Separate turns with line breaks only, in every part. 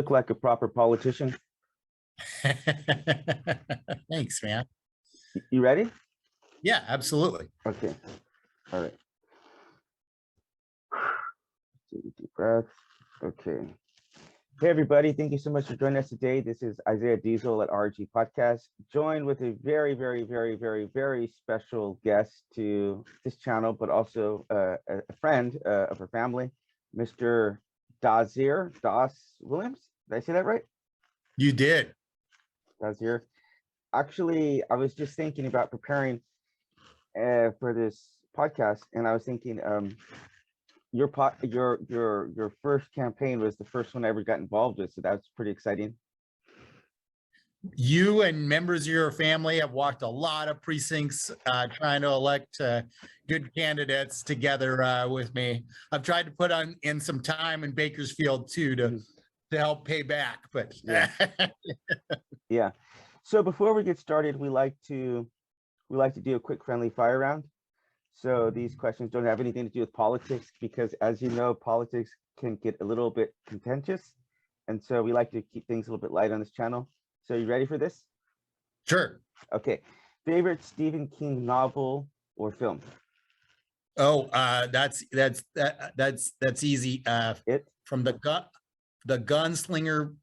look like a proper politician.
Thanks, man.
You ready?
Yeah, absolutely.
Okay. All right. Take a deep breath. Okay. Hey, everybody. Thank you so much for joining us today. This is Isaiah Diesel at RG Podcast, joined with a very, very, very, very, very special guest to this channel, but also a friend of her family, Mr. Das Williams. Did I say that right?
You did.
Dazier. Actually, I was just thinking about preparing for this podcast, and I was thinking your first campaign was the first one I ever got involved with, so that's pretty exciting.
You and members of your family have walked a lot of precincts trying to elect good candidates together with me. I've tried to put in some time in Bakersfield too to help pay back, but
yeah. Yeah. So before we get started, we like to do a quick friendly fire round. So these questions don't have anything to do with politics, because as you know, politics can get a little bit contentious. And so we like to keep things a little bit light on this channel. So you ready for this?
Sure.
Okay. Favorite Stephen King novel or film?
Oh, that's easy.
It?
From the Gunslinger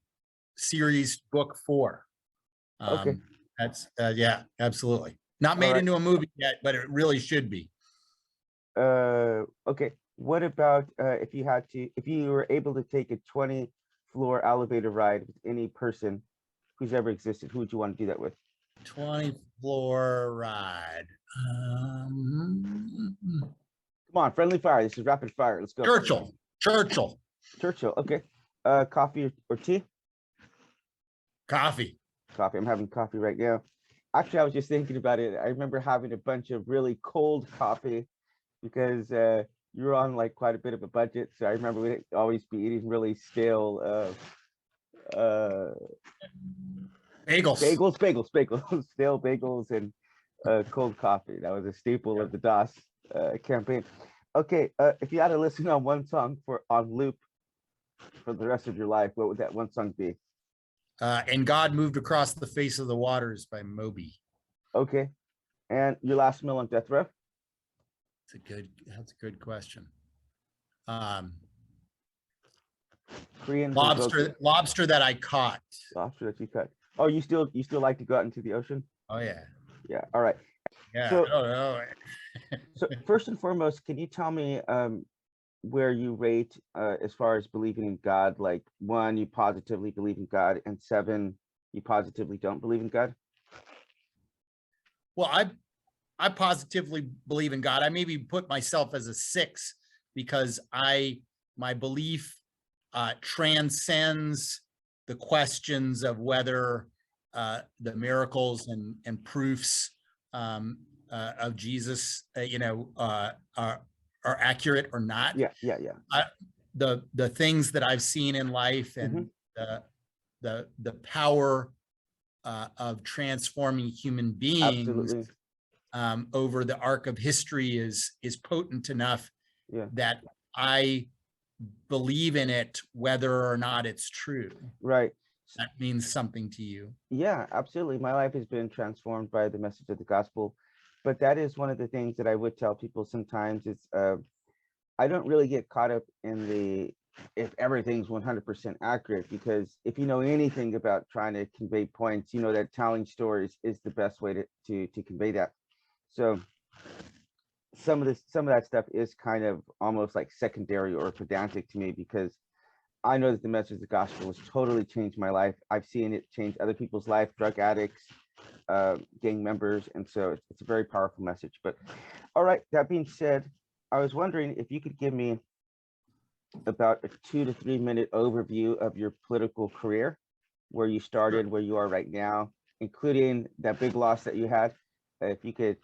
series, book 4.
Okay.
That's yeah, absolutely. Not made into a movie yet, but it really should be.
Okay. What about if you were able to take a 20-floor elevator ride with any person who's ever existed, who would you want to do that with?
20-floor ride.
Come on, friendly fire. This is rapid fire. Let's go.
Churchill.
Okay. Coffee or tea?
Coffee.
I'm having coffee right now. Actually, I was just thinking about it. I remember having a bunch of really cold coffee because you were on like quite a bit of a budget. So I remember we'd always be eating really stale bagels, stale bagels and cold coffee. That was a staple of the DOS campaign. Okay, if you had to listen on one song on loop for the rest of your life, what would that one song be?
And God Moved Across the Face of the Waters by Moby.
Okay. And your last meal on death row?
That's a good question.
Korean
lobster that I caught.
Lobster that you caught. Oh, you still like to go out into the ocean?
Oh yeah.
Yeah. All right.
Yeah.
So, so first and foremost, can you tell me where you rate as far as believing in God? Like 1, you positively believe in God, and 7, you positively don't believe in God?
Well, I positively believe in God. I maybe put myself as a 6 because my belief transcends the questions of whether the miracles and proofs of Jesus, are accurate or not.
Yeah.
The things that I've seen in life and the power of transforming human beings over the arc of history is potent enough that I believe in it, whether or not it's true.
Right.
That means something to you.
Yeah, absolutely. My life has been transformed by the message of the gospel. But that is one of the things that I would tell people sometimes is I don't really get caught up in if everything's 100% accurate, because if you know anything about trying to convey points, you know that telling stories is the best way to convey that. So some of that stuff is kind of almost like secondary or pedantic to me, because I know that the message of the gospel has totally changed my life. I've seen it change other people's life, drug addicts, gang members, and so it's a very powerful message. But all right, that being said, I was wondering if you could give me about a 2 to 3 minute overview of your political career, where you started, where you are right now, including that big loss that you had. If you could,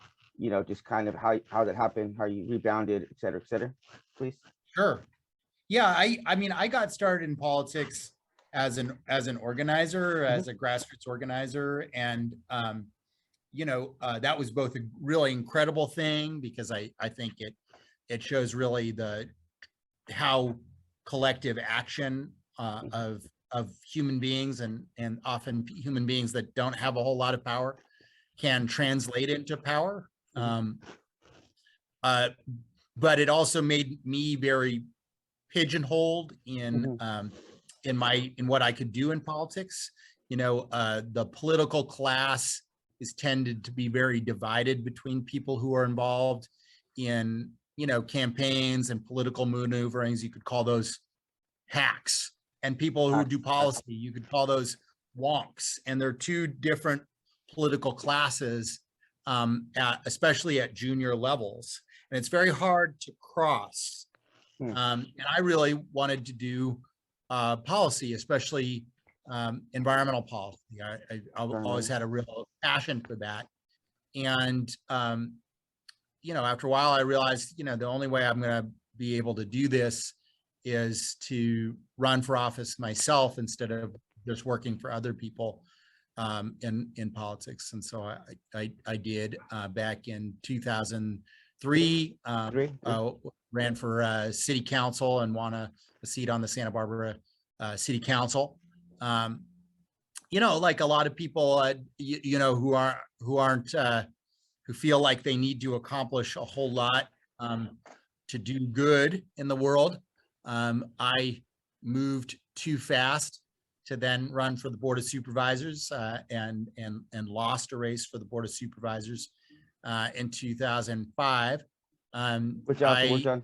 just kind of how that happened, how you rebounded, et cetera, please.
Sure. Yeah, I mean, I got started in politics as an organizer, as a grassroots organizer, and that was both a really incredible thing, because I think it shows really how collective action of of human beings and often human beings that don't have a whole lot of power can translate into power. But it also made me very pigeonholed in what I could do in politics. The political class is tended to be very divided between people who are involved in, campaigns and political maneuverings. You could call those hacks, and people who do policy, you could call those wonks. And they're two different political classes, especially at junior levels. And it's very hard to cross. And I really wanted to do policy, especially environmental policy. I've always had a real passion for that. And, after a while, I realized, the only way I'm going to be able to do this is to run for office myself instead of just working for other people in politics. And so I did back in 2003, ran for city council and won a seat on the Santa Barbara City Council. Like a lot of people, who feel like they need to accomplish a whole lot to do good in the world. I moved too fast to then run for the Board of Supervisors and lost a race for the Board of Supervisors in 2005.
Which also was done.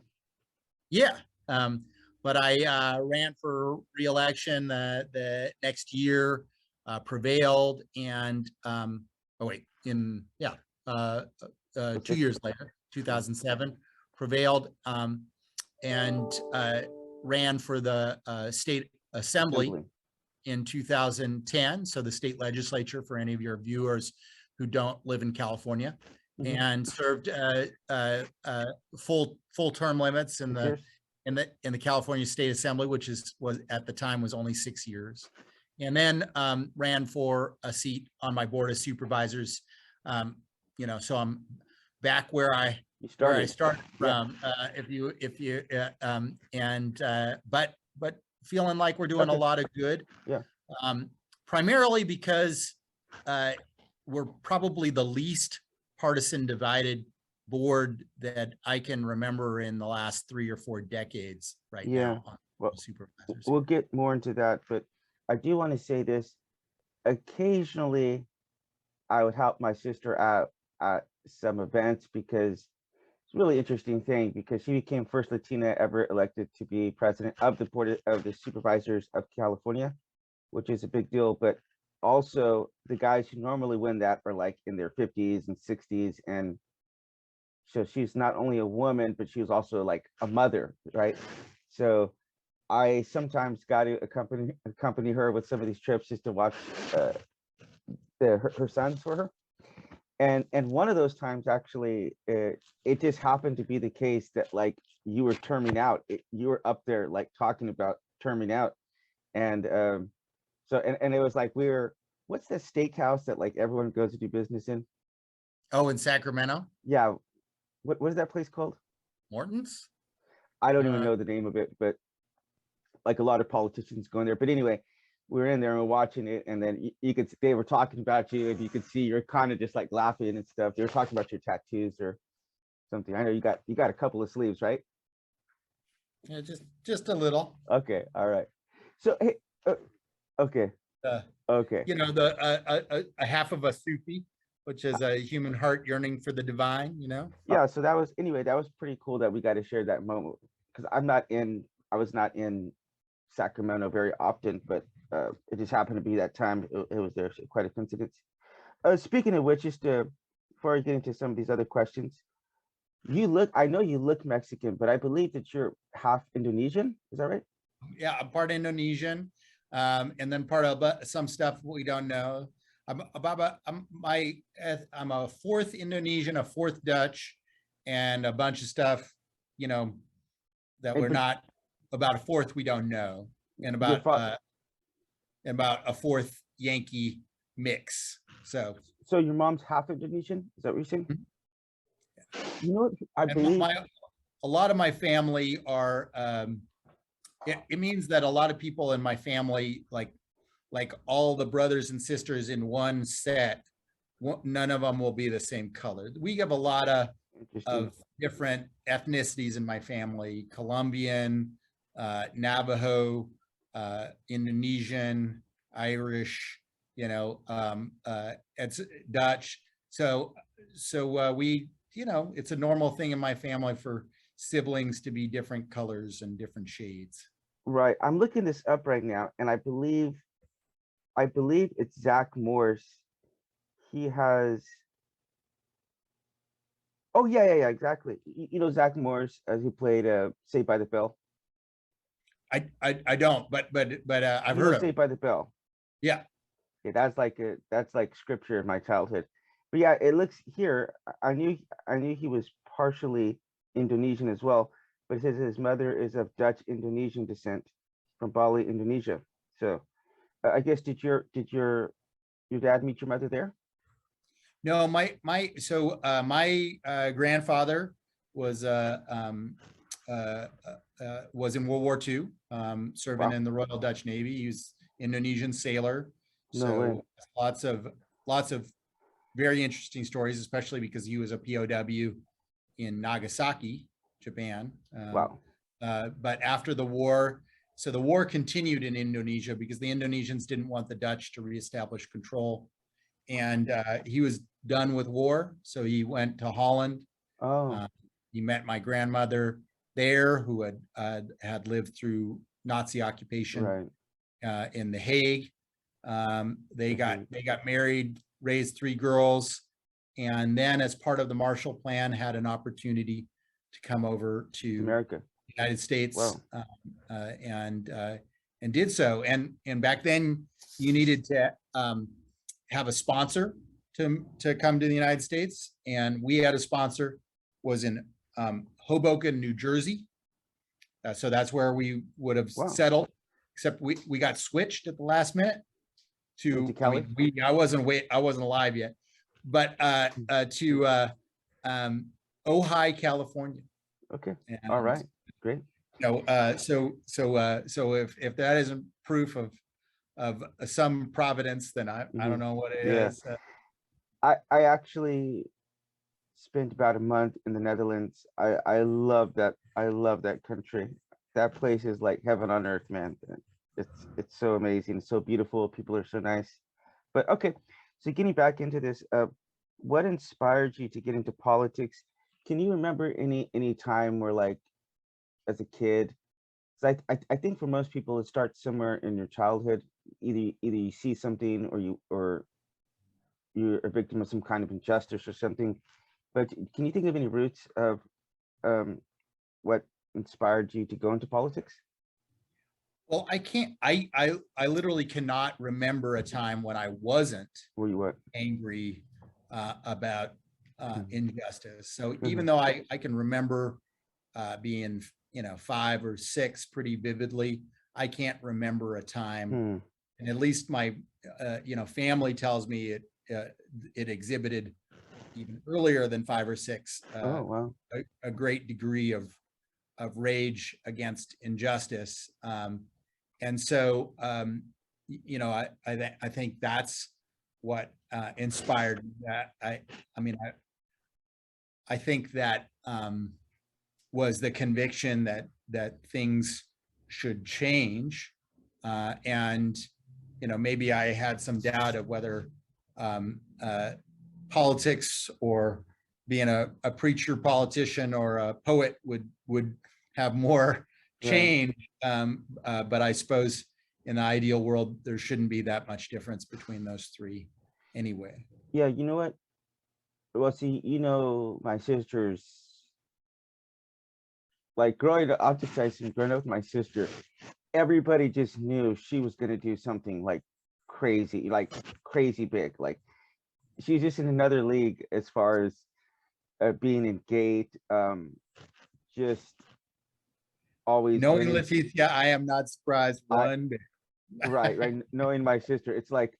Yeah. But I ran for re-election the next year, prevailed, and 2 years later, 2007, prevailed, and ran for the state assembly in 2010. So the state legislature, for any of your viewers who don't live in California, and served full term limits in the California State Assembly, which was at the time was only 6 years, and then ran for a seat on my Board of Supervisors. So I'm back where I started from. But feeling like we're doing a lot of good.
Yeah.
Primarily because we're probably the least partisan divided board that I can remember in the last 3 or 4 decades now.
Well,
supervisors.
We'll get more into that, but I do want to say this. Occasionally, I would help my sister out at some events because it's a really interesting thing, because she became first Latina ever elected to be president of the Board of the Supervisors of California, which is a big deal. But also the guys who normally win that are like in their 50s and 60s. And so she's not only a woman, but she was also like a mother, right? So I sometimes got to accompany her with some of these trips just to watch her sons for her. And one of those times, actually, it just happened to be the case that like you were terming out. You were up there like talking about terming out. And so it was like what's the steakhouse that like everyone goes to do business in?
Oh, in Sacramento?
Yeah. What is that place called?
Morton's?
I don't even know the name of it, but like a lot of politicians go in there. But anyway, we were in there and we're watching it, and then they were talking about you, and you could see you're kind of just like laughing and stuff. They were talking about your tattoos or something. I know you got a couple of sleeves, right?
Yeah, just a little.
Okay, all right. So hey, okay, okay.
A half of a Sufi, which is a human heart yearning for the divine.
Yeah. So that was pretty cool that we got to share that moment, because I was not in Sacramento very often, but it just happened to be that time it was there. So quite a coincidence. Speaking of which, just before I get into some of these other questions, I know you look Mexican, but I believe that you're half Indonesian. Is that right?
Yeah, I'm part Indonesian, and then part of some stuff we don't know. I'm a fourth Indonesian, a fourth Dutch, and a bunch of stuff, that we're not. About a fourth we don't know, and about a fourth Yankee mix. So
your mom's half Indonesian? Is that what you're saying?
Mm-hmm.
You know what? I believe
a lot of my family are it means that a lot of people in my family, like all the brothers and sisters in one set, none of them will be the same color. We have a lot of different ethnicities in my family: Colombian, Navajo, Indonesian, Irish, it's Dutch. So we, it's a normal thing in my family for siblings to be different colors and different shades.
Right. I'm looking this up right now, and I believe it's Zach Morse. He has. Oh yeah, exactly. Zach Morse, as he played Saved by the Bell.
I don't, but I've heard of
Saved by the Bell.
Yeah.
Yeah, that's like scripture in my childhood. But yeah, it looks here. I knew he was partially Indonesian as well, but it says his mother is of Dutch Indonesian descent from Bali, Indonesia. So I guess did your dad meet your mother there?
No, my grandfather was in World War II, serving in the Royal Dutch Navy. He was Indonesian sailor. So lots of very interesting stories, especially because he was a POW in Nagasaki, Japan. But after the war, so the war continued in Indonesia because the Indonesians didn't want the Dutch to reestablish control. And he was done with war, so he went to Holland. He met my grandmother there, who had lived through Nazi occupation in The Hague. They got married, raised 3 girls, and then as part of the Marshall Plan had an opportunity to come over to
America,
the United States, and did so. And back then you needed to have a sponsor to come to the United States, and we had a sponsor, was in Hoboken, New Jersey. So that's where we would have settled, except we got switched at the last minute to I wasn't alive yet, but to Ojai, California.
Okay. And, all right. Great.
So if that isn't proof of some providence, then I don't know what it is.
I actually spent about a month in the Netherlands. I love that. I love that country. That place is like heaven on earth, man. It's so amazing. It's so beautiful. People are so nice. But okay, so getting back into this, what inspired you to get into politics? Can you remember any time where, like, as a kid, I think for most people it starts somewhere in your childhood. Either you see something, or you're a victim of some kind of injustice or something. But can you think of any roots of what inspired you to go into politics?
Well, I can't. I literally cannot remember a time when I wasn't angry about injustice. So even though I can remember being 5 or 6 pretty vividly, I can't remember a time. And at least my family tells me it exhibited even earlier than 5 or 6 a great degree of rage against injustice. And so, I think that's what inspired that. I think that was the conviction that things should change, and maybe I had some doubt of whether politics, or being a preacher politician or a poet, would have more change. But I suppose in the ideal world, there shouldn't be that much difference between those 3 anyway.
Yeah, you know what? Well, see, my sisters, like growing up with my sister, everybody just knew she was going to do something like crazy big. Like, she's just in another league as far as being engaged. Just always
knowing Leticia, I am not surprised one bit.
right. Knowing my sister, it's like,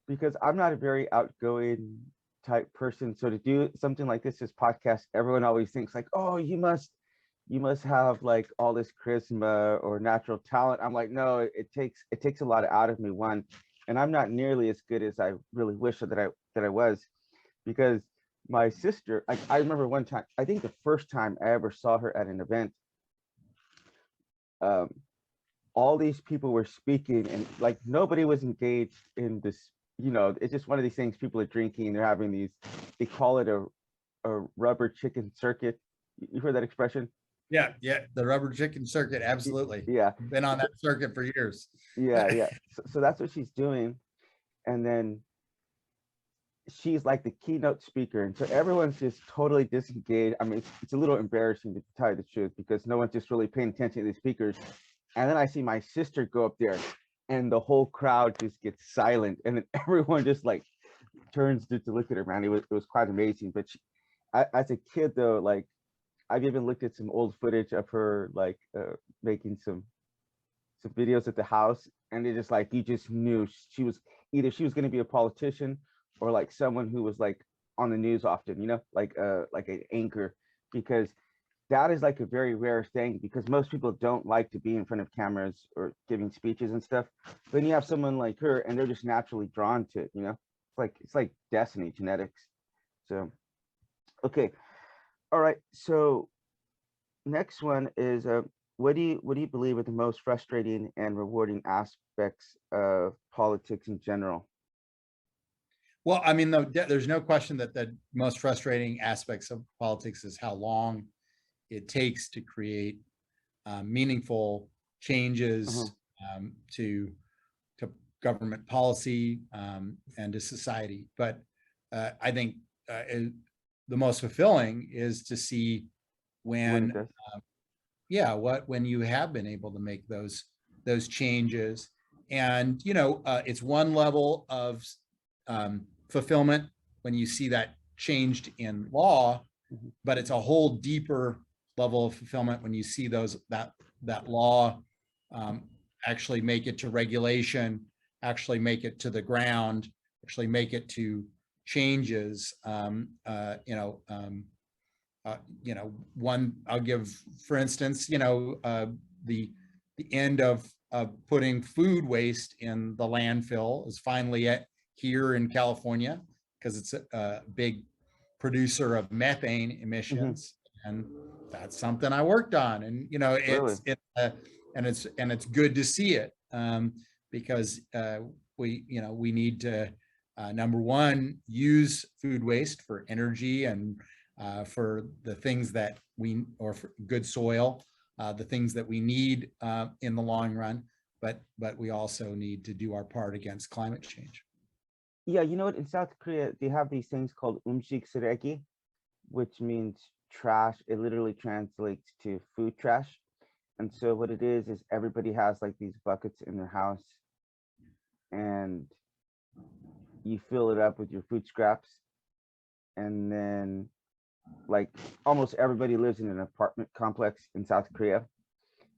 because I'm not a very outgoing type person, so to do something like this podcast, everyone always thinks like, oh, you must you must have like all this charisma or natural talent. I'm like, no, it takes a lot out of me, one, and I'm not nearly as good as I really wish that I was, because my sister, I remember one time, I think the first time I ever saw her at an event, um, all these people were speaking and like nobody was engaged in this, it's just one of these things, people are drinking, they're having these, they call it a rubber chicken circuit. You heard that expression?
Yeah, yeah, the rubber chicken circuit, absolutely.
Yeah.
Been on that circuit for years.
Yeah. So that's what she's doing. And then she's like the keynote speaker. And so everyone's just totally disengaged. I mean, it's a little embarrassing to tell you the truth, because no one's just really paying attention to the speakers. And then I see my sister go up there and the whole crowd just gets silent. And then everyone just like turns to look at her, man. It was quite amazing. But as a kid though, like I've even looked at some old footage of her like making some videos at the house, and it just like, you just knew she was going to be a politician or like someone who was like on the news often, like an anchor, because that is like a very rare thing, because most people don't like to be in front of cameras or giving speeches and stuff. But then you have someone like her and they're just naturally drawn to it, it's like destiny, genetics. So okay, all right, so next one is what do you believe are the most frustrating and rewarding aspects of politics in general?
Well, I mean, there's no question that the most frustrating aspects of politics is how long it takes to create meaningful changes to government policy and to society. But I think the most fulfilling is to see when when you have been able to make those changes. And it's one level of fulfillment when you see that changed in law, but it's a whole deeper level of fulfillment when you see that law actually make it to regulation, actually make it to the ground, actually make it to changes. One I'll give, for instance, the end of putting food waste in the landfill is finally here in California, because it's a big producer of methane emissions, and that's something I worked on. And it's good to see it, because we need to number one, use food waste for energy and for the things that or for good soil, the things that we need in the long run, but we also need to do our part against climate change.
Yeah, you know what? In South Korea, they have these things called umshik sireki, which means trash. It literally translates to food trash. And so what it is everybody has like these buckets in their house, and you fill it up with your food scraps. And then like almost everybody lives in an apartment complex in South Korea.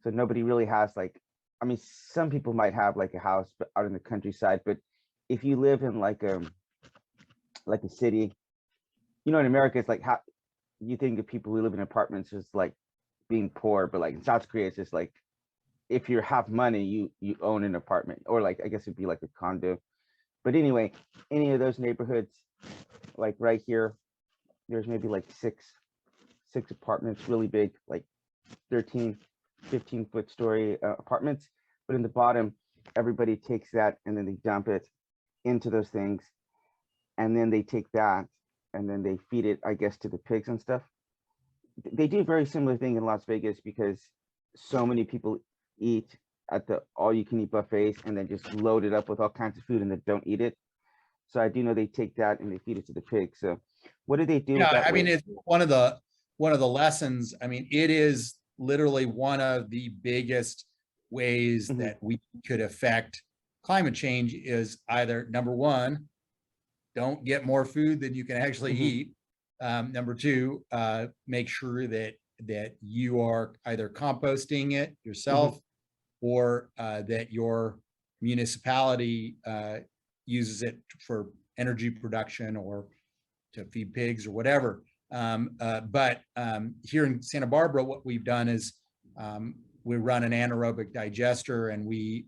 So nobody really has like, I mean, some people might have like a house but out in the countryside, but if you live in like a city, in America, it's like how you think of people who live in apartments as like being poor, but like in South Korea, it's just like if you have money, you own an apartment, or like I guess it'd be like a condo. But anyway, any of those neighborhoods, like right here, there's maybe like six apartments, really big, like 13, 15-foot story apartments. But in the bottom, everybody takes that and then they dump it into those things, and then they take that and then they feed it, I guess, to the pigs and stuff. They do a very similar thing in Las Vegas, because so many people eat at the all-you-can-eat buffets and then just load it up with all kinds of food and then don't eat it. So I do know they take that and they feed it to the pigs. So what do they do with that?
I mean, it's one of the lessons. I mean, it is literally one of the biggest ways that we could affect climate change is either number one, don't get more food than you can actually eat. Number two, make sure that you are either composting it yourself or that your municipality uses it for energy production or to feed pigs or whatever. But here in Santa Barbara, what we've done is we run an anaerobic digester, and we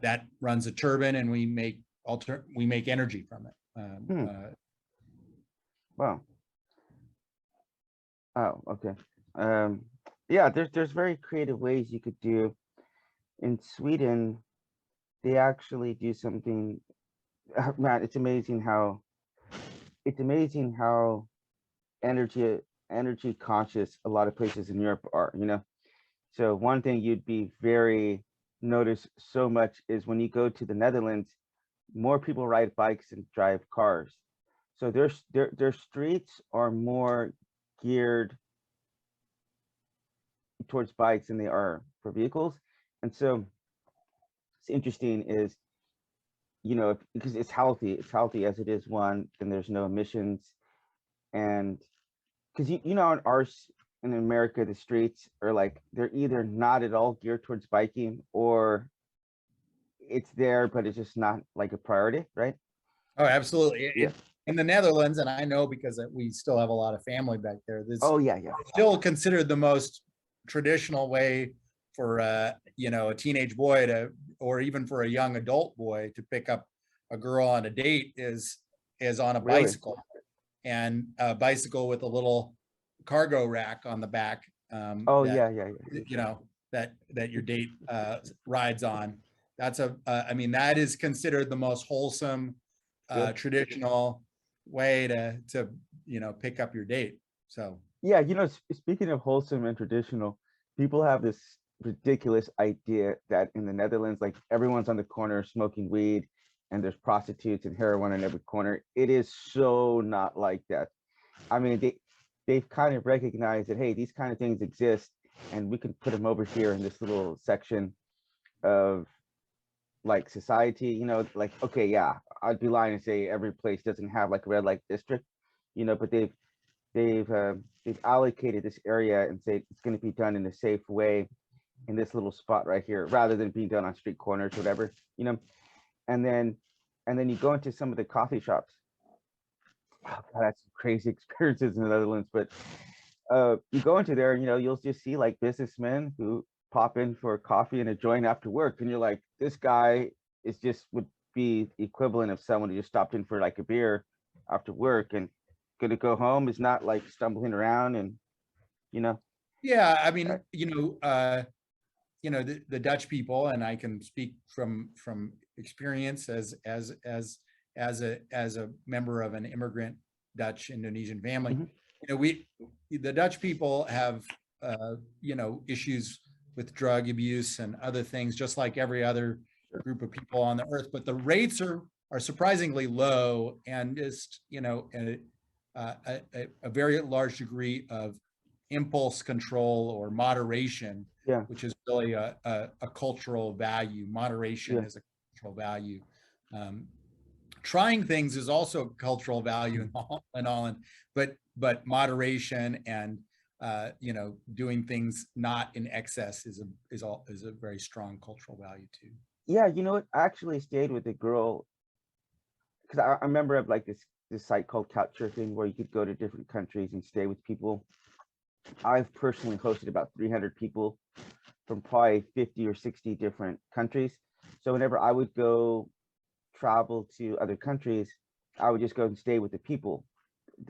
that runs a turbine, and we make energy from it.
Wow. Oh, okay. Yeah, there's very creative ways you could do. In Sweden, they actually do something. Man, it's amazing how energy conscious a lot of places in Europe are. So one thing you'd be very notice so much is when you go to the Netherlands, more people ride bikes and drive cars. So their streets are more geared towards bikes than they are for vehicles. And so it's interesting is, because it's healthy as it is, one, then there's no emissions. And because in in America, the streets are like, they're either not at all geared towards biking, or it's there, but it's just not like a priority, right?
Oh, absolutely. Yeah. In the Netherlands, and I know because we still have a lot of family back there. This still considered the most traditional way for a teenage boy or even for a young adult boy to pick up a girl on a date is on a bicycle, and a bicycle with a little cargo rack on the back. That your date rides on. That's that is considered the most wholesome, traditional way to pick up your date. So
yeah, speaking of wholesome and traditional, people have this ridiculous idea that in the Netherlands, like, everyone's on the corner smoking weed, and there's prostitutes and heroin in every corner. It is so not like that. I mean, they've kind of recognized that, hey, these kind of things exist, and we can put them over here in this little section of like society. Like, okay, yeah, I'd be lying to say every place doesn't have like a red light district, but they've allocated this area and say it's going to be done in a safe way in this little spot right here, rather than being done on street corners, whatever. And then you go into some of the coffee shops. Oh, God, that's crazy experiences in the Netherlands. But you go into there, and you'll just see like businessmen who pop in for coffee and a joint after work, and you're like, this guy would be equivalent of someone who just stopped in for like a beer after work and gonna go home, is not like stumbling around. And
yeah, I mean, the Dutch people, and I can speak from experience as a member of an immigrant Dutch Indonesian family. The Dutch people have issues with drug abuse and other things, just like every other group of people on the earth, but the rates are surprisingly low, and just a very large degree of impulse control or moderation, which is really a cultural value. Moderation is a cultural value. Trying things is also a cultural value in Holland, but moderation and doing things not in excess is a very strong cultural value too.
Yeah, I actually stayed with a girl, because I remember of like this site called Couchsurfing, where you could go to different countries and stay with people. I've personally hosted about 300 people from probably 50 or 60 different countries. So whenever I would go travel to other countries, I would just go and stay with the people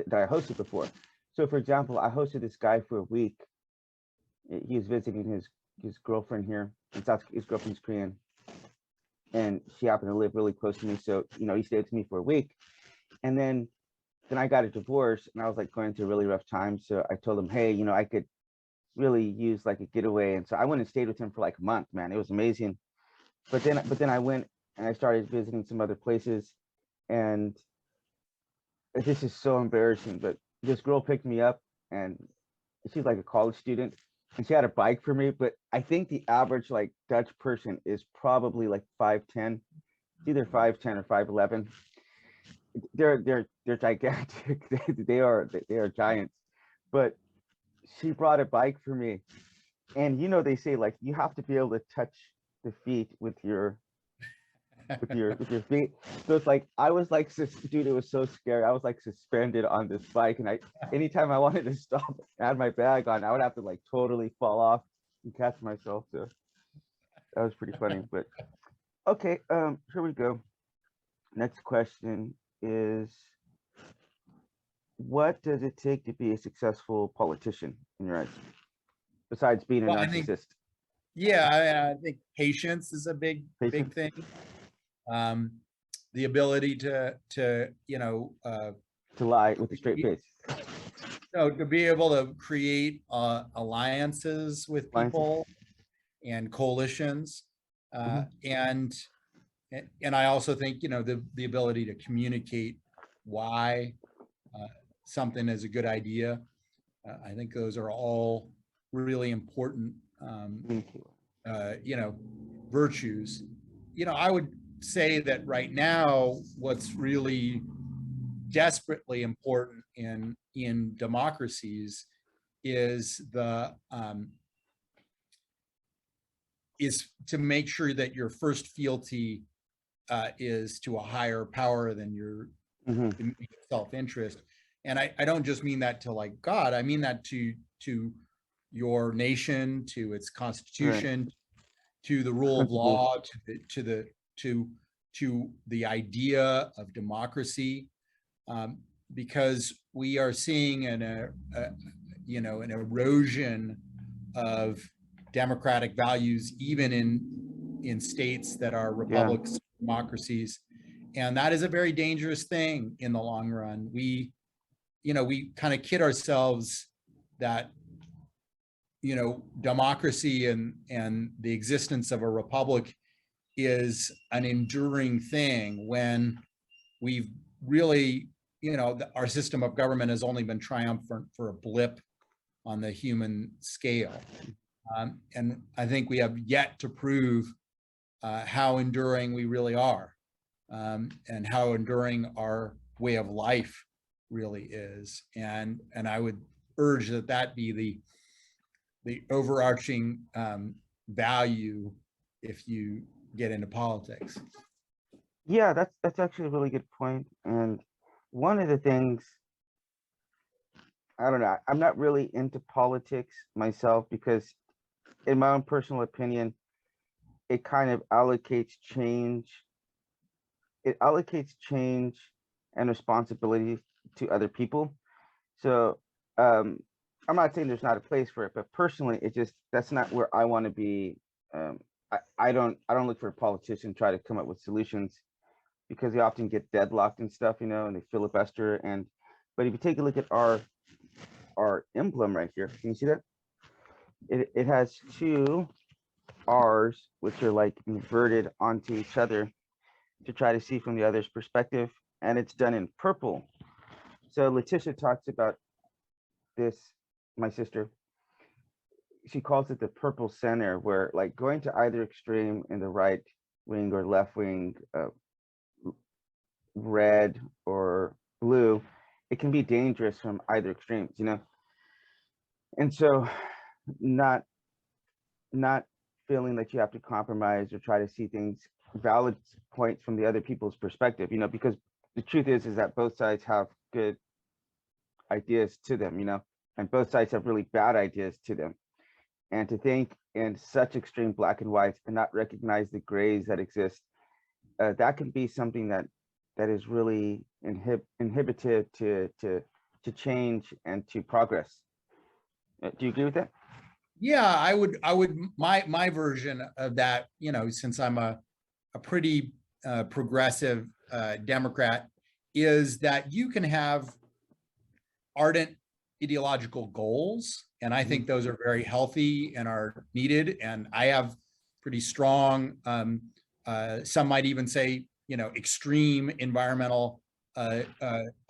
that I hosted before. So for example, I hosted this guy for a week. He was visiting his girlfriend here in his girlfriend's Korean, and she happened to live really close to me. So, he stayed with me for a week. And then I got a divorce, and I was like going through a really rough time. So I told him, hey, I could really use like a getaway. And so I went and stayed with him for like a month, man. It was amazing. But then I went and I started visiting some other places, and this is so embarrassing, but this girl picked me up, and she's like a college student, and she had a bike for me. But I think the average like Dutch person is probably like 5'10", it's either 5'10" or 5'11". They're gigantic. They are giants. But she brought a bike for me, and they say like you have to be able to touch the feet with your with your feet. So it's like I was like, dude, it was so scary. I was like suspended on this bike, and anytime I wanted to stop and add my bag on, I would have to like totally fall off and catch myself. So that was pretty funny. But okay, here we go. Next question is, what does it take to be a successful politician in your eyes, besides being a narcissist?
I think patience is a big thing. The ability to
lie with a straight face.
To be able to create alliances with people and coalitions, and I also think the ability to communicate why something is a good idea. I think those are all really important virtues. I would say that right now what's really desperately important in democracies is to make sure that your first fealty is to a higher power than your self-interest. And I don't just mean that to like God. I mean that to your nation, to its constitution, to the rule of law, to the idea of democracy, because we are seeing an erosion of democratic values, even in states that are republics, democracies, and that is a very dangerous thing in the long run. We kind of kid ourselves that democracy and the existence of a republic is an enduring thing, when we've really, our system of government has only been triumphant for a blip on the human scale. And I think we have yet to prove how enduring we really are, and how enduring our way of life really is. And I would urge that be the overarching value if you get into politics.
Yeah, that's actually a really good point. And one of the things, I don't know, I'm not really into politics myself, because in my own personal opinion, it kind of allocates change. It allocates change and responsibility to other people. So I'm not saying there's not a place for it, but personally, that's not where I want to be. I don't look for a politician try to come up with solutions, because they often get deadlocked and stuff, and they filibuster. But if you take a look at our emblem right here, can you see that? It has two R's, which are like inverted onto each other to try to see from the other's perspective, and it's done in purple. So Letitia talks about this, my sister. She calls it the purple center, where like going to either extreme in the right wing or left wing, red or blue, it can be dangerous from either extremes, and so not feeling that you have to compromise or try to see things, valid points from the other people's perspective, because the truth is that both sides have good ideas to them, and both sides have really bad ideas to them. And to think in such extreme black and white and not recognize the grays that exist, that can be something that is really inhibitive to change and to progress. Do you agree with that?
Yeah, I would. My version of that, since I'm a pretty progressive Democrat, is that you can have ardent ideological goals, and I think those are very healthy and are needed. And I have pretty strong, some might even say, extreme environmental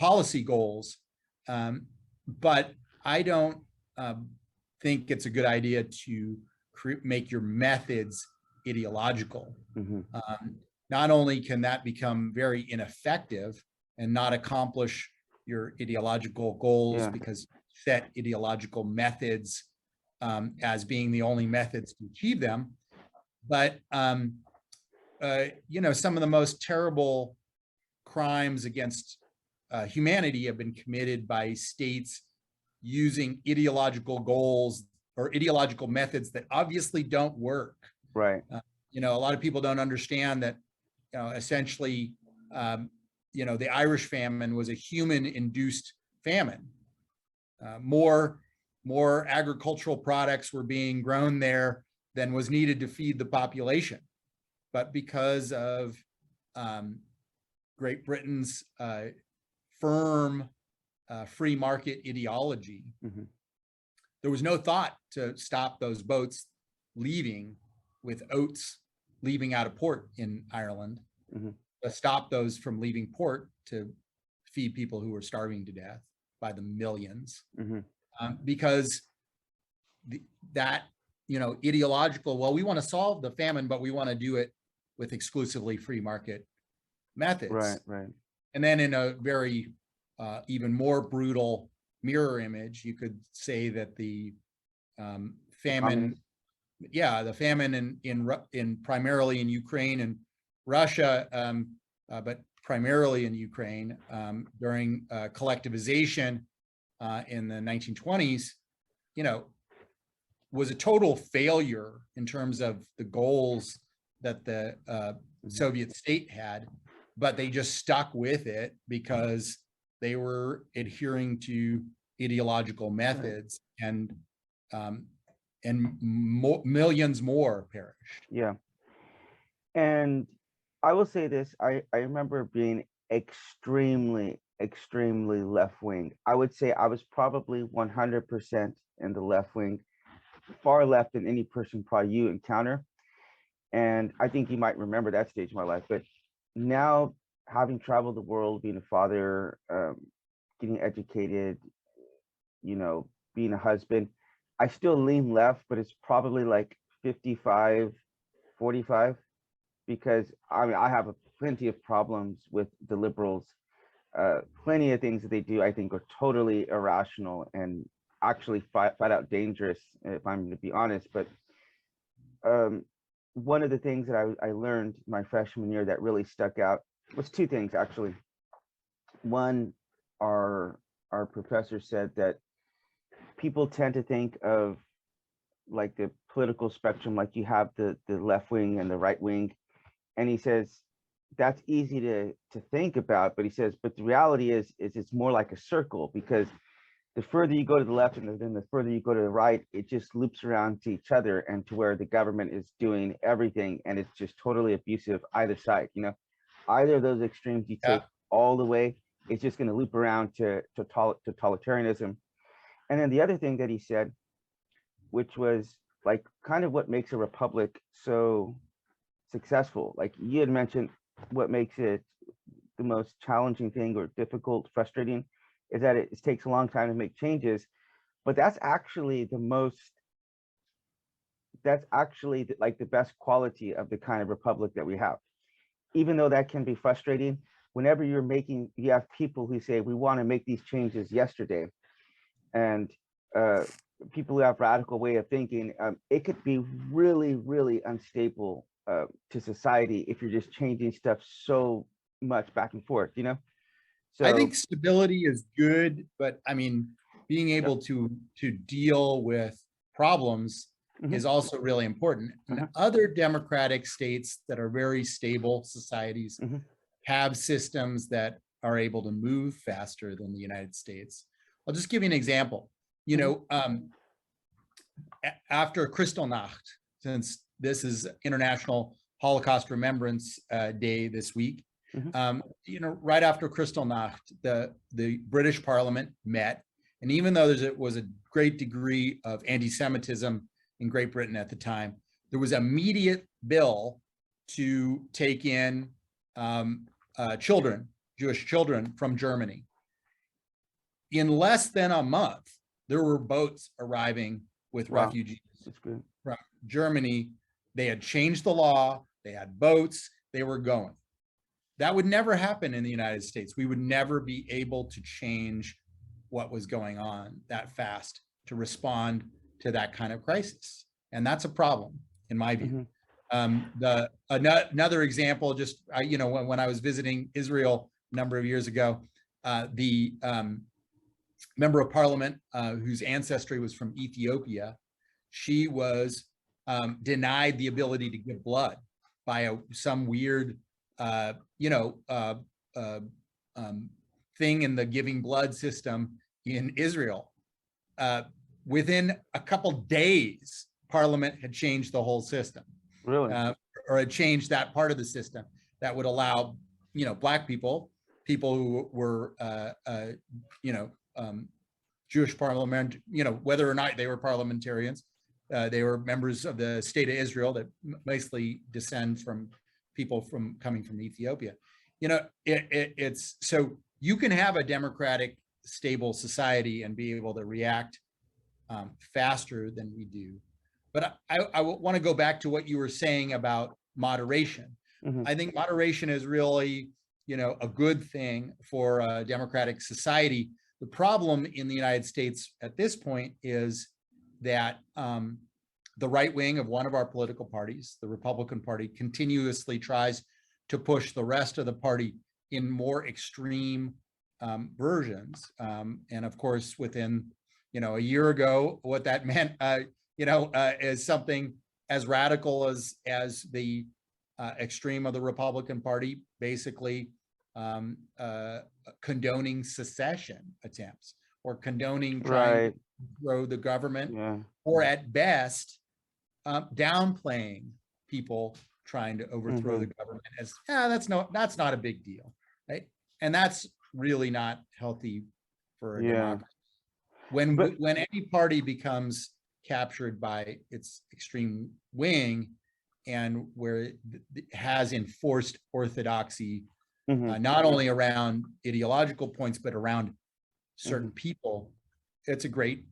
policy goals. But I don't think it's a good idea to make your methods ideological. Not only can that become very ineffective and not accomplish your ideological goals, because set ideological methods as being the only methods to achieve them, but some of the most terrible crimes against humanity have been committed by states using ideological goals or ideological methods that obviously don't work.
Right.
A lot of people don't understand that, essentially, the Irish famine was a human-induced famine. More agricultural products were being grown there than was needed to feed the population. But because of Great Britain's firm free market ideology, there was no thought to stop those boats leaving with oats leaving out of port in Ireland, to stop those from leaving port to feed people who were starving to death by the millions. Because that ideological, well, we want to solve the famine, but we want to do it with exclusively free market methods.
Right.
And then in a very even more brutal mirror image, you could say that the famine, the famine in primarily in Ukraine and Russia, but primarily in Ukraine during collectivization in the 1920s, was a total failure in terms of the goals that the Soviet state had, but they just stuck with it because they were adhering to ideological methods, and millions more perished.
Yeah. And I will say this, I remember being extremely left wing. I would say I was probably 100% in the left wing, far left than any person probably you encounter. And I think you might remember that stage of my life. But now, having traveled the world, being a father, getting educated, being a husband, I still lean left, but it's probably like 55, 45, because I have plenty of problems with the liberals. Plenty of things that they do, I think, are totally irrational and actually flat out dangerous, if I'm going to be honest. But one of the things that I learned my freshman year that really stuck out was two things, actually. One, our professor said that people tend to think of like the political spectrum, like you have the left wing and the right wing. And he says, that's easy to think about, but he says, but the reality is it's more like a circle, because the further you go to the left and then the further you go to the right, it just loops around to each other, and to where the government is doing everything, and it's just totally abusive either side. Either of those extremes you take all the way, it's just going to loop around to totalitarianism. And then the other thing that he said, which was like kind of what makes a republic so successful, like you had mentioned, what makes it the most challenging thing, or difficult, frustrating, is that it takes a long time to make changes. But that's actually like the best quality of the kind of republic that we have. Even though that can be frustrating, whenever you have people who say, we want to make these changes yesterday, and people who have radical way of thinking, it could be really, really unstable to society if you're just changing stuff so much back and forth, So
I think stability is good, but I mean, being able to deal with problems is also really important. And other democratic states that are very stable societies have systems that are able to move faster than the United States. I'll just give you an example. After Kristallnacht, since this is International Holocaust Remembrance Day this week, right after Kristallnacht, the British Parliament met, and even though there was a great degree of anti-Semitism in Great Britain at the time, there was an immediate bill to take in Jewish children from Germany. In less than a month, there were boats arriving with refugees from Germany. They had changed the law, they had boats, they were going. That would never happen in the United States. We would never be able to change what was going on that fast to respond to that kind of crisis. And that's a problem, in my view. Another example, just when I was visiting Israel a number of years ago, the member of parliament whose ancestry was from Ethiopia, she was denied the ability to give blood by some weird thing in the giving blood system in Israel. Within a couple days, Parliament had changed the whole system.
Really?
Or had changed that part of the system that would allow, Black people who were, Jewish parliament, whether or not they were parliamentarians, they were members of the state of Israel that basically descend from people coming from Ethiopia. It's so you can have a democratic, stable society and be able to react faster than we do. But I want to go back to what you were saying about moderation.
Mm-hmm.
I think moderation is really, a good thing for a democratic society. The problem in the United States at this point is that the right wing of one of our political parties, the Republican Party, continuously tries to push the rest of the party in more extreme versions. And of course, within, a year ago, what that meant, is something as radical as the extreme of the Republican Party, basically condoning secession attempts or condoning trying to throw the government, or at best downplaying people trying to overthrow the government as that's not a big deal, right? And that's really not healthy for a democracy. When any party becomes captured by its extreme wing and where it has enforced orthodoxy, not only around ideological points, but around certain people, it's a great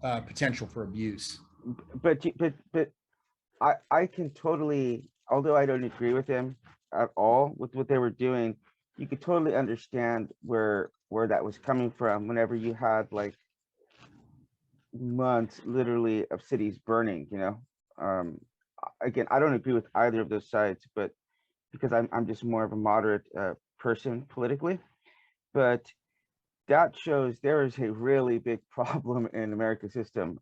potential for abuse.
But I can totally, although I don't agree with them at all with what they were doing, you could totally understand where that was coming from whenever you had like months literally of cities burning, again, I don't agree with either of those sides, but because I'm just more of a moderate person politically, but that shows there is a really big problem in America's system.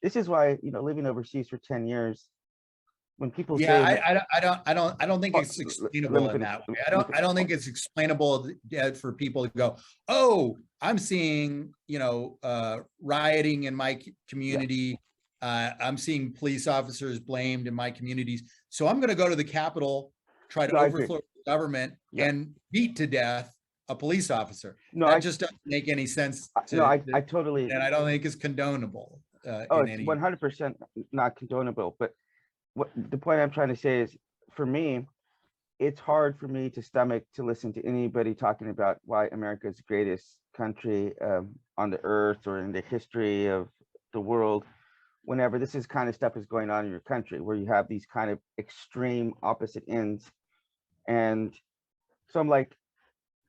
This is why, living overseas for 10 years, when people say,
I don't think it's explainable in that way. I don't think it's explainable for people to go, oh, I'm seeing, rioting in my community. I'm seeing police officers blamed in my communities. So I'm going to go to the Capitol, try to overthrow the government and beat to death a police officer. That just doesn't make any sense.
I totally,
and I don't think it's condonable.
It's 100% not condonable. But what the point I'm trying to say is, for me, it's hard for me to stomach to listen to anybody talking about why America is the greatest country on the earth or in the history of the world, whenever this is kind of stuff is going on in your country, where you have these kind of extreme opposite ends. And so I'm like,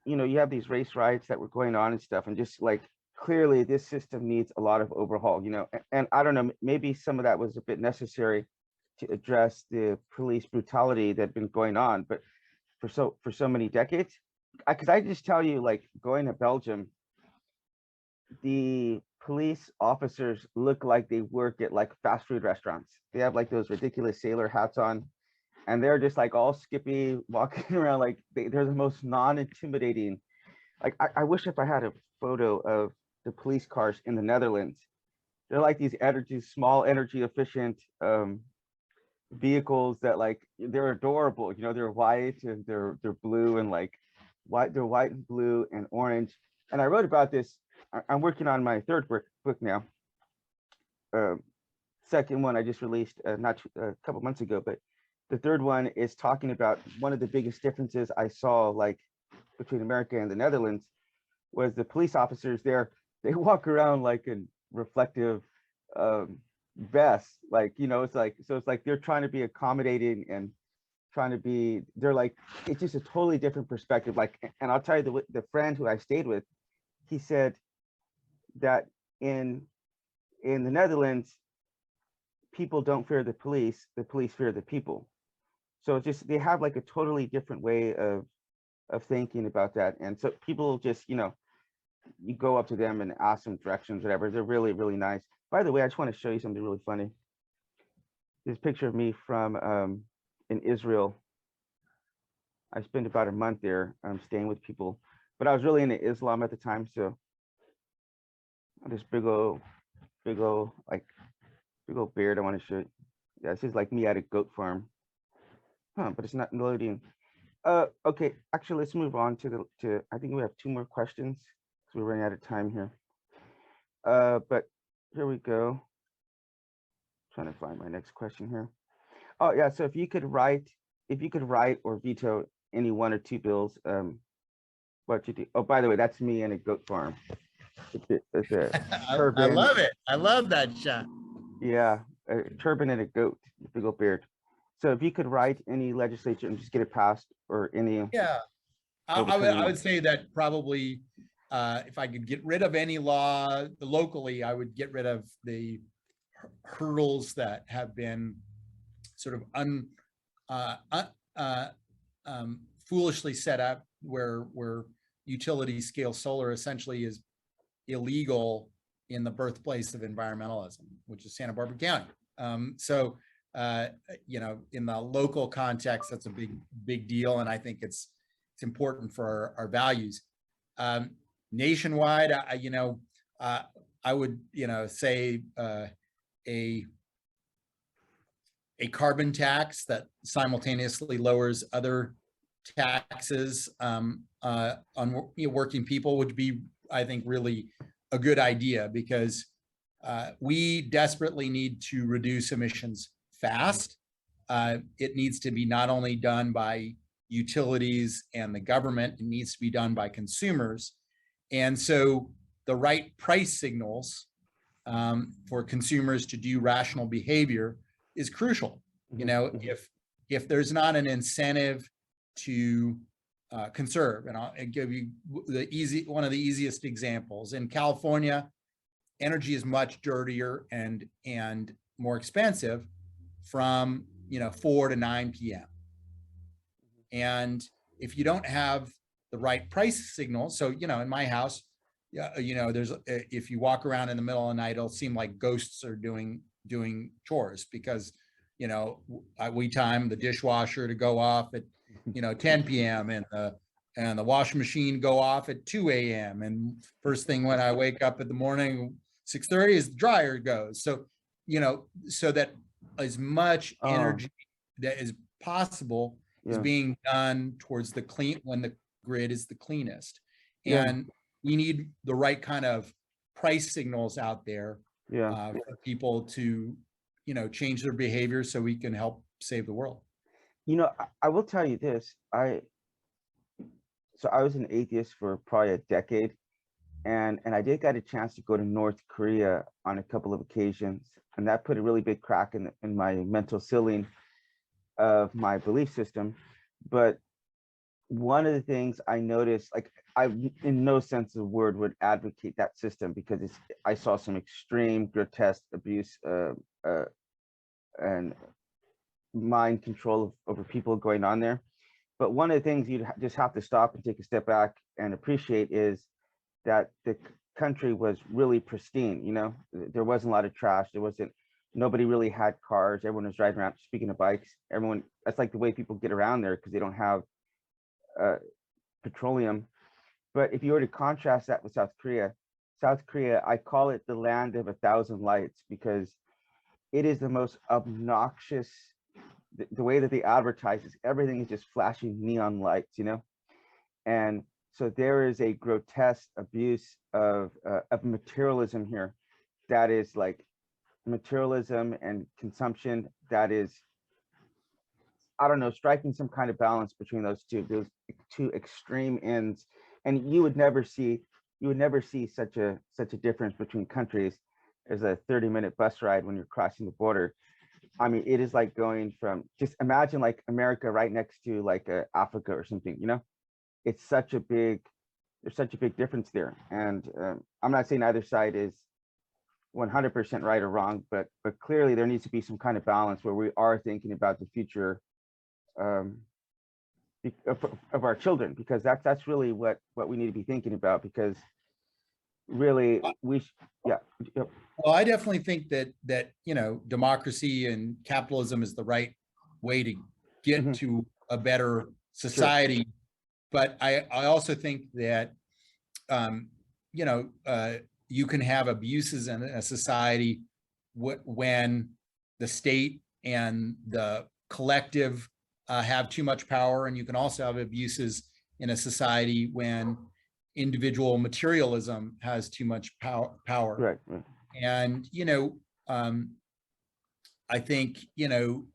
you have these race riots that were going on and stuff, and just like, clearly this system needs a lot of overhaul, and I don't know, maybe some of that was a bit necessary to address the police brutality that had been going on, but for so many decades, because I just tell you, like, going to Belgium, the police officers look like they work at like fast food restaurants. They have like those ridiculous sailor hats on, and they're just like all skippy, walking around like they're the most non-intimidating. Like, I wish if I had a photo of the police cars in the Netherlands. They're like these small energy efficient vehicles that, like, they're adorable. They're white and they're blue and like white. They're white and blue and orange. And I wrote about this. I'm working on my third book now. Second one I just released not a couple months ago, but the third one is talking about one of the biggest differences I saw, like, between America and the Netherlands, was the police officers there. They walk around like in reflective vests, like, it's like they're trying to be accommodating and they're like, it's just a totally different perspective. Like, and I'll tell you, the friend who I stayed with, he said that in the Netherlands, people don't fear the police fear the people. So it's just, they have like a totally different way of thinking about that. And so people just, you know, you go up to them and ask them directions, whatever. They're really, really nice. By the way, I just want to show you something really funny. This picture of me from in Israel. I spent about a month there, staying with people, but I was really into Islam at the time. So this big old like big old beard. I want to show you. Yeah, this is like me at a goat farm. Huh, but it's not loading. Okay, actually, let's move on to I think we have 2 more questions because we're running out of time here. But here we go. Trying to find my next question here. Oh yeah, so if you could write or veto any 1 or 2 bills, what you do? Oh, by the way, that's me in a goat farm. It's a turban.
I love it. I love that shot.
Yeah, a turban and a goat, a big old beard. So if you could write any legislature and just get it passed, or any.
Yeah, I would say that probably if I could get rid of any law locally, I would get rid of the hurdles that have been sort of foolishly set up, where utility scale solar essentially is illegal in the birthplace of environmentalism, which is Santa Barbara County. So you know, in the local context, that's a big deal, and I think it's important for our values. Nationwide, you know, I would, you know, say a carbon tax that simultaneously lowers other taxes on working people would be, I think, really a good idea, because we desperately need to reduce emissions fast. It needs to be not only done by utilities and the government, it needs to be done by consumers. And so the right price signals for consumers to do rational behavior is crucial. You know, if there's not an incentive to conserve, and I'll give you one of the easiest examples. In California, energy is much dirtier and more expensive from, you know, 4 to 9 p.m. And if you don't have the right price signal, so, you know, in my house, you know, there's if you walk around in the middle of the night, it'll seem like ghosts are doing chores, because, you know, we time the dishwasher to go off at, you know, 10 p.m. and the washing machine go off at 2 a.m. And first thing when I wake up in the morning, 6:30, is the dryer goes. So, you know, so that as much energy that is possible is being done towards the clean, when the grid is the cleanest. And we need the right kind of price signals out there for people to, you know, change their behavior so we can help save the world.
You know, I will tell you this. So I was an atheist for probably a decade, and I did get a chance to go to North Korea on a couple of occasions, and that put a really big crack in my mental ceiling of my belief system. But one of the things I noticed, like, I in no sense of the word would advocate that system, because I saw some extreme grotesque abuse and mind control over people going on there. But one of the things you just have to stop and take a step back and appreciate is that the country was really pristine. You know, there wasn't a lot of trash. Nobody really had cars. Everyone was driving around. Speaking of bikes, that's like the way people get around there, because they don't have petroleum. But if you were to contrast that with South Korea, I call it the land of 1,000 lights, because it is the most obnoxious. The way that they advertise is everything is just flashing neon lights, you know, and so there is a grotesque abuse of materialism here, that is like materialism and consumption, that is, I don't know, striking some kind of balance between those two extreme ends. And you would never see such a difference between countries as a 30-minute bus ride when you're crossing the border. I mean, it is like going from, just imagine like America right next to like Africa or something, you know. There's such a big difference there. And I'm not saying either side is 100% right or wrong, but clearly there needs to be some kind of balance where we are thinking about the future of our children, because that's really what we need to be thinking about, because really yeah.
Well, I definitely think that you know, democracy and capitalism is the right way to get to a better society. Sure. But I also think that you know, you can have abuses in a society when the state and the collective have too much power, and you can also have abuses in a society when individual materialism has too much power.
Right.
And, you know, I think, you know,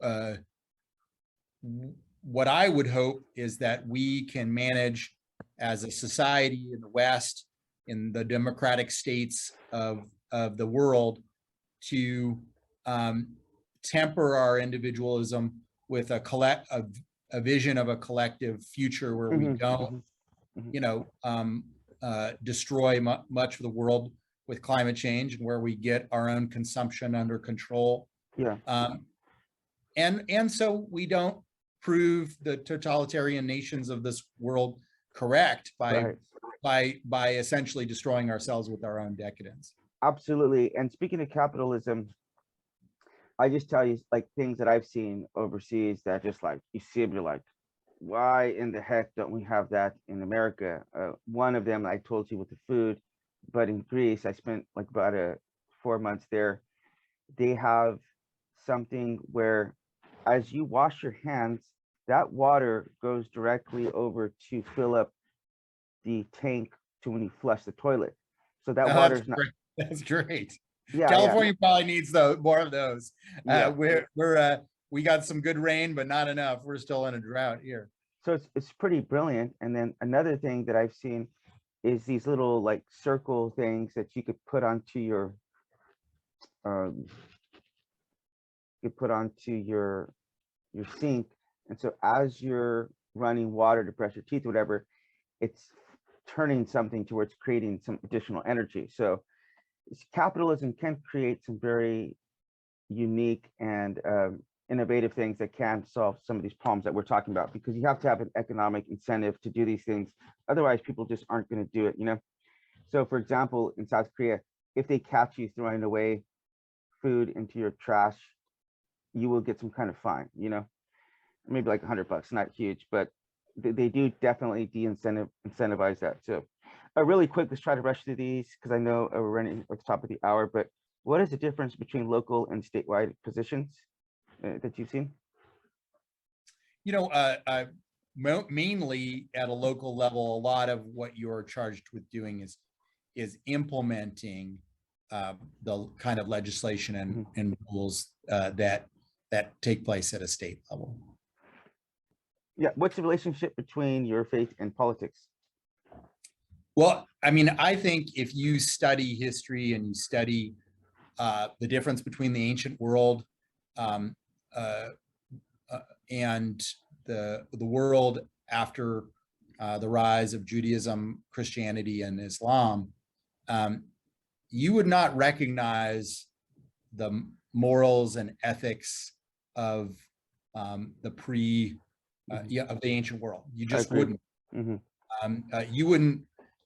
what I would hope is that we can manage as a society in the West, in the democratic states of the world, to temper our individualism with a vision of a collective future where we don't, you know, destroy much of the world with climate change, and where we get our own consumption under control.
Yeah.
And so we don't prove the totalitarian nations of this world correct by essentially destroying ourselves with our own decadence.
Absolutely. And speaking of capitalism, I just tell you, like, things that I've seen overseas that just, like, you see them, you're like, why in the heck don't we have that in America? One of them I told you with the food, but in Greece, I spent like about 4 months there. They have something where as you wash your hands, that water goes directly over to fill up the tank to when you flush the toilet. So that water's not.
That's great.
Yeah,
California probably needs more of those.
Yeah.
We got some good rain, but not enough. We're still in a drought here.
So it's pretty brilliant. And then another thing that I've seen is these little like circle things that you could put onto your sink. And so as you're running water to brush your teeth or whatever, it's turning something towards creating some additional energy. So capitalism can create some very unique and innovative things that can solve some of these problems that we're talking about, because you have to have an economic incentive to do these things. Otherwise, people just aren't going to do it, you know? So for example, in South Korea, if they catch you throwing away food into your trash, you will get some kind of fine, you know, maybe like $100, not huge, but they do definitely incentivize that too. Really quick, let's try to rush through these because I know we're running at the top of the hour, but what is the difference between local and statewide positions that you've seen?
You know, mainly at a local level, a lot of what you're charged with doing is implementing the kind of legislation and rules that take place at a state level.
Yeah, what's the relationship between your faith and politics?
Well, I mean, I think if you study history and you study the difference between the ancient world and the world after the rise of Judaism, Christianity, and Islam, you would not recognize the morals and ethics of the of the ancient world. You just wouldn't.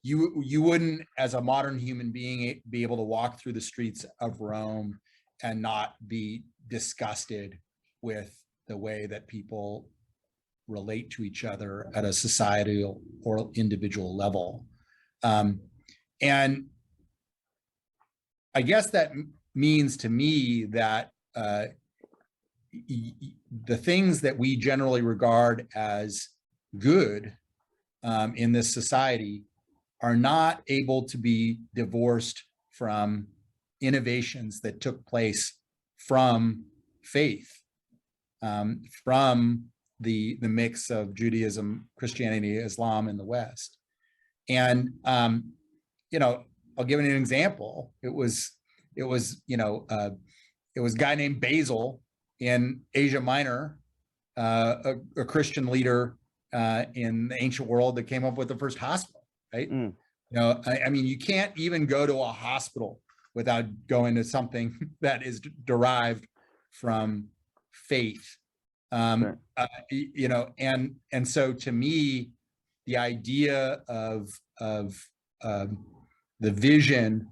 You wouldn't, as a modern human being, be able to walk through the streets of Rome and not be disgusted with the way that people relate to each other at a societal or individual level. And I guess that means to me that the things that we generally regard as good in this society are not able to be divorced from innovations that took place from faith, from the mix of Judaism, Christianity, Islam in the West. And you know, I'll give an example. It was a guy named Basil in Asia Minor, a Christian leader in the ancient world, that came up with the first hospital, right? You know, I mean, you can't even go to a hospital without going to something that is derived from faith.
Right.
You know, and so to me, the idea of the vision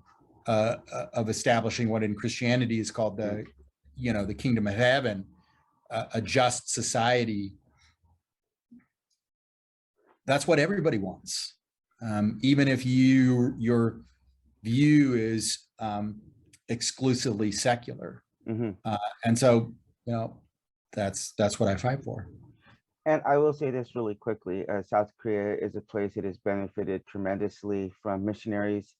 of establishing what in Christianity is called the, you know, the kingdom of heaven, a just society. That's what everybody wants, even if your view is exclusively secular. And so, you know, that's what I fight for.
And I will say this really quickly: South Korea is a place that has benefited tremendously from missionaries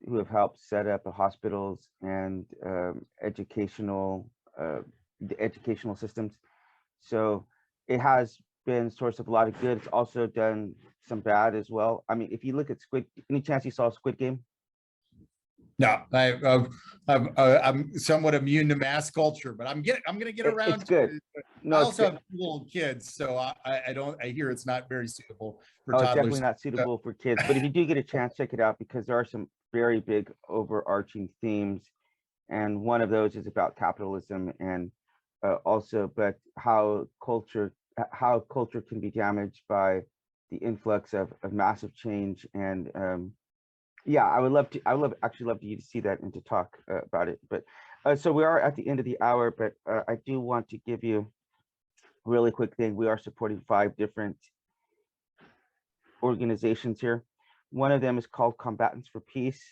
who have helped set up hospitals and educational systems. So it has been a source of a lot of good. It's also done some bad as well. I mean, if you look at any chance you saw Squid Game?
No, I'm somewhat immune to mass culture, but I'm gonna get around.
It's good.
No, I also have little kids, so I hear it's not very suitable for toddlers.
It's definitely not suitable for kids. But if you do get a chance, check it out, because there are some very big overarching themes, and one of those is about capitalism and also, but how culture can be damaged by the influx of massive change. And yeah, I would actually love you to see that and to talk about it. But so we are at the end of the hour, but I do want to give you a really quick thing. We are supporting 5 different organizations here. One of them is called Combatants for Peace,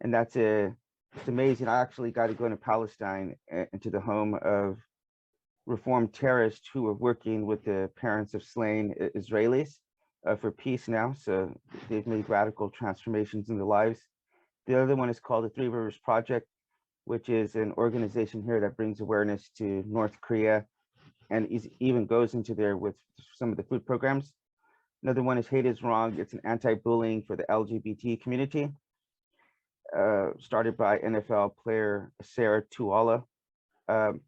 and it's amazing. I actually got to go into Palestine, into the home of reformed terrorists who are working with the parents of slain Israelis for peace now. So they've made radical transformations in their lives. The other one is called the 3 Rivers Project, which is an organization here that brings awareness to North Korea and even goes into there with some of the food programs. Another one is Hate is Wrong. It's an anti-bullying for the LGBT community, started by NFL player Sarah Tuala.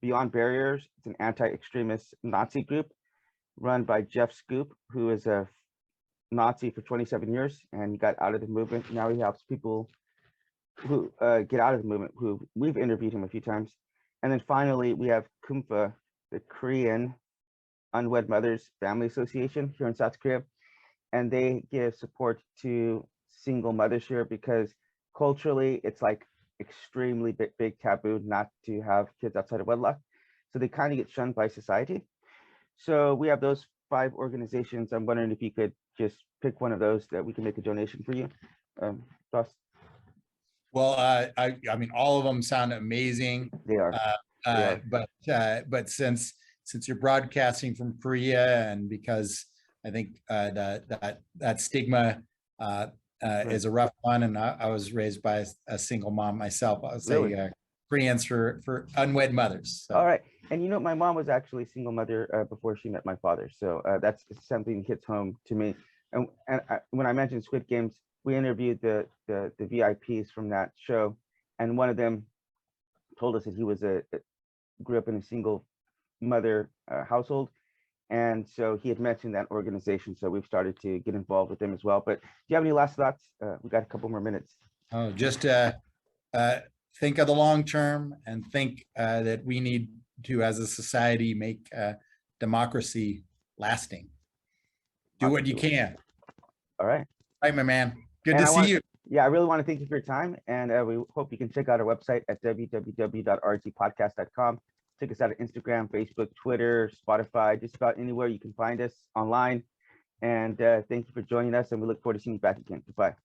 Beyond Barriers, it's an anti-extremist Nazi group run by Jeff Scoop, who is a Nazi for 27 years, and he got out of the movement. Now he helps people who get out of the movement, who we've interviewed him a few times. And then finally, we have Kumfa, the Korean Unwed Mothers Family Association here in South Korea. And they give support to single mothers here because culturally, it's like extremely big taboo not to have kids outside of wedlock. So they kind of get shunned by society. So we have those 5 organizations. I'm wondering if you could just pick one of those that we can make a donation for you. Ross?
Well, I mean, all of them sound amazing.
They are.
But since you're broadcasting from Korea, and because I think that stigma is a rough one, and I was raised by a single mom myself. I would say Koreans for unwed mothers. So.
All right, and you know, my mom was actually a single mother before she met my father, so that's something that hits home to me. And when I mentioned Squid Games, we interviewed the VIPs from that show, and one of them told us that he grew up in a single mother household. And so he had mentioned that organization. So we've started to get involved with them as well. But do you have any last thoughts? We got a couple more minutes.
Oh, just think of the long term, and think that we need to, as a society, make democracy lasting. Do what you can.
All right.
All right, my man. Good to see you.
Yeah, I really want to thank you for your time. And we hope you can check out our website at www.rhepodcast.com. Check us out on Instagram, Facebook, Twitter, Spotify, just about anywhere you can find us online. And thank you for joining us, and we look forward to seeing you back again. Goodbye.